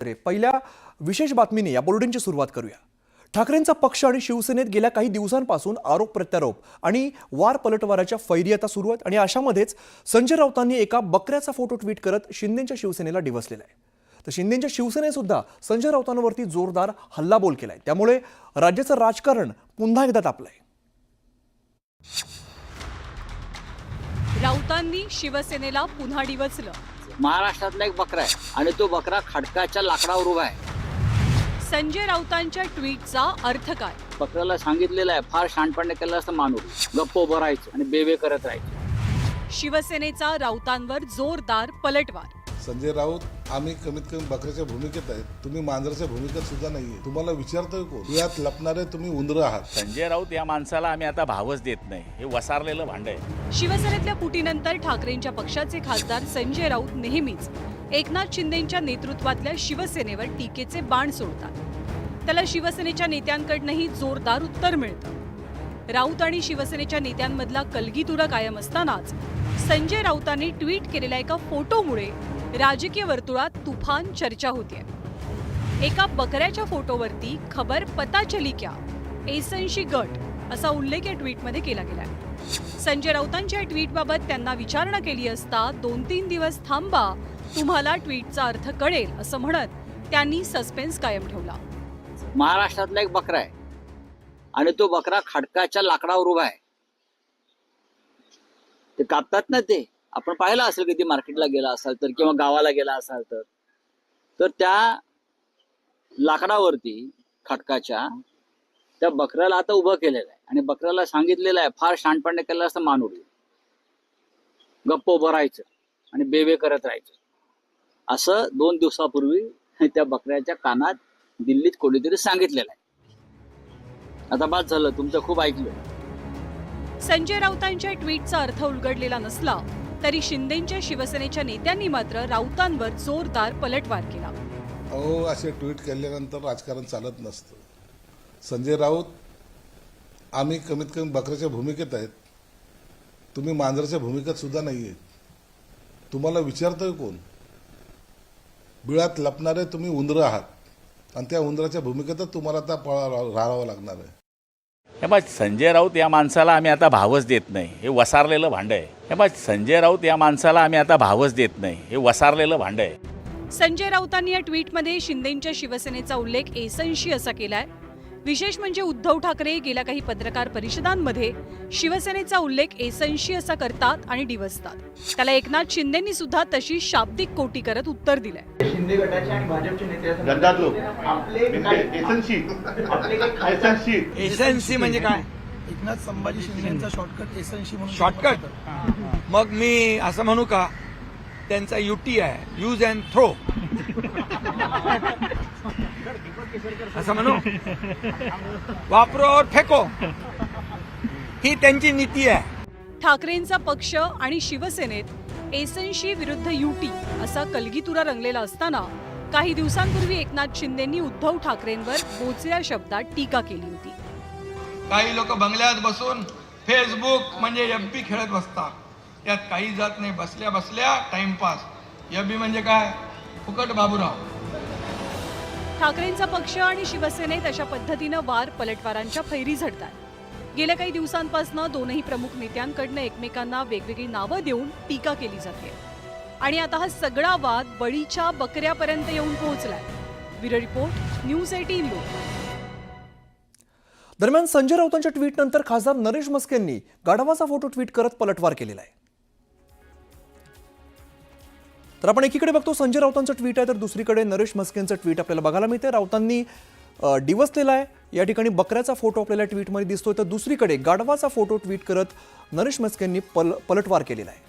पहिल्या विशेष बातमीने या बुलेटिनची सुरुवात करूया। ठाकरेंचा पक्ष आणि शिवसेनेत गेल्या काही दिवसांपासून आरोप प्रत्यारोप आणि वार पलटवाराच्या फैरी आता सुरू आहेत आणि अशामध्येच संजय राऊतांनी एका बकऱ्याचा फोटो ट्विट करत शिंदेंच्या शिवसेनेला डिवचलेला आहे। तर शिंदेंच्या शिवसेनेने सुद्धा संजय राऊतांवरती जोरदार हल्लाबोल केलाय। त्यामुळे राज्याचं राजकारण पुन्हा एकदा तापलंय। राऊतांनी शिवसेनेला पुन्हा डिवचलं। महाराष्ट्रातला एक बकरा आहे आणि तो बकरा खडकाच्या लाकडावर उभा आहे। संजय राऊतांच्या ट्विटचा अर्थ काय? बकऱ्याला सांगितलेलं आहे फार शहाणपणे केलं असतं माणूस गप्प उभं राहायचं आणि बेबे करत राहायचं। शिवसेनेचा राऊतांवर जोरदार पलटवार। संजय राऊत आम्ही कमीत कमी बकऱ्याच्या भूमिकेत आहेत, तुम्ही मांजराच्या भूमिकेत सुद्धा नाहीये। तुम्हाला विचारतोय कोण? यात लपणारे तुम्ही उंदरं आहात। संजय राऊत या माणसाला आम्ही आता भावच देत नाही, हे वसारलेलं भांड आहे। शिवसेनेतल्या फुटीनंतर ठाकरेंच्या पक्षाचे खासदार संजय राऊत नेहमीच एकनाथ शिंदेंच्या नेतृत्वातल्या शिवसेनेवर टीकेचे बाण सोडतात। त्याला शिवसेनेच्या नेत्यांकडूनही जोरदार उत्तर मिळतं। राऊत आणि शिवसेनेच्या नेत्यांमधला कलगीतुरा कायम असतानाच संजय राऊतांनी ट्विट केलेल्या एका फोटोमुळे राजकीय वर्तुळात तुफान चर्चा होतीये। एका बकऱ्याच्या फोटोवरती खबर पता चली क्या एसनशी गट असा उल्लेख या ट्विटमध्ये केला गेलाय। संजय राऊतांच्या ट्विटबाबत त्यांना विचारणा केली असता 2-3 दिवस थांबा, तुम्हाला ट्विटचा अर्थ कळेल असं म्हणत त्यांनी सस्पेन्स कायम ठेवला। महाराष्ट्रातला एक बकरा आहे आणि तो बकरा खडकाच्या लाकडावर उभा आहे। ते कापतात ना, ते आपण पाहिलं असेल की ते मार्केटला गेला असाल तर किंवा गावाला गेला असाल तर त्या लाकडावरती खडकाच्या त्या बकऱ्याला आता उभं केलेलं आहे आणि बकऱ्याला सांगितलेलं आहे फार शहाणपणे केलं असतं माणूस गप्प उभं राहायचं आणि बेबे करत राहायचं। असं 2 दिवसापूर्वी त्या बकऱ्याच्या कानात दिल्लीत कोणीतरी सांगितलेलं आहे। आता बाद झालं, तुमचं खूप ऐकलं। संजय राऊतांच्या ट्विटचा अर्थ उलगडलेला नसला तरी शिंदेंच्या शिवसेनेच्या नेत्यांनी मात्र राऊतांवर जोरदार पलटवार केला। अहो, असे ट्विट केल्यानंतर राजकारण चालत नसतं। संजय राऊत आम्ही कमीत कमी बकऱ्याच्या भूमिकेत आहेत, तुम्ही मांजराच्या भूमिकेत सुद्धा नाहीये। तुम्हाला विचारतोय कोण? बिळात लपणारे तुम्ही उंदरं आहात आणि त्या उंदराच्या भूमिकेतच तुम्हाला आता राहावं लागणार आहे। हे बघ, संजय राऊत या माणसाला आम्ही आता भावच देत नाही, हे वसारलेलं भांड आहे। हे बघ, संजय राऊत या माणसाला आम्ही आता भावच देत नाही, हे वसारलेलं भांड आहे। संजय राऊतांनी या ट्विटमध्ये शिंदेंच्या शिवसेनेचा उल्लेख एसनशी असा केलाय। विशेष म्हणजे उद्धव ठाकरे गेल्या काही पत्रकार परिषदांमध्ये शिवसेनेचा उल्लेख एसनशी असा करतात आणि डिवचतात। त्याला एकनाथ शिंदेंनी सुद्धा तशी शाब्दिक कोटी करत उत्तर दिलंय। शिंदे गटाचे आणि भाजपचे नेते एसएनसी म्हणजे काय? एकनाथ संभाजी शिंदेचा शॉर्टकट एसएनसी म्हणून शॉर्टकट? मग मी असं म्हणू का, त्यांचा युटी आहे, यूज अँड थ्रो, असं म्हणू? वापरो और फेको, ही त्यांची नीती आहे। ठाकरेंचा पक्ष आणि शिवसेनेत एसएनशी विरुद्ध युटी असा कलगीतुरा रंगलेला असताना काही दिवसांपूर्वी एकनाथ शिंदेंनी उद्धव ठाकरेंवर बोचऱ्या शब्दात टीका केली होती। काही लोक बंगल्यात बसून फेसबुक म्हणजे एफबी खेळत बसतात, त्यात काही जात नाही, बसल्या बसल्या टाइमपास। एफबी म्हणजे काय? फुकट बाबूराव। ठाकरेंचा पक्ष आणि शिवसेनेत अशा पद्धतीनं वार पलटवारांच्या फैरी झडतात। गेल्या काही दिवसांपासून दोनही प्रमुख नेत्यांकडनं एकमेकांना वेगवेगळी नावं देऊन टीका केली जाते आणि आता हा सगळा वाद बळीच्या बकऱ्यापर्यंत येऊन पोहोचलाय। ब्युरो रिपोर्ट, न्यूज 18 लोक। दरम्यान संजय राऊतांच्या ट्विटनंतर खासदार नरेश म्हस्केंनी गाढवाचा फोटो ट्विट करत पलटवार केलेला आहे। तर आपण एकीकडे बघतो संजय राऊतांचं ट्विट आहे, तर दुसरीकडे नरेश म्हस्केंचं ट्विट आपल्याला बघायला मिळते। राऊतांनी डिवचलेला आहे, या ठिकाणी बकऱ्याचा फोटो आपल्याला ट्विटमध्ये दिसतोय, तर दुसरीकडे गाढवाचा फोटो ट्विट करत नरेश म्हस्केंनी पलटवार केलेला आहे।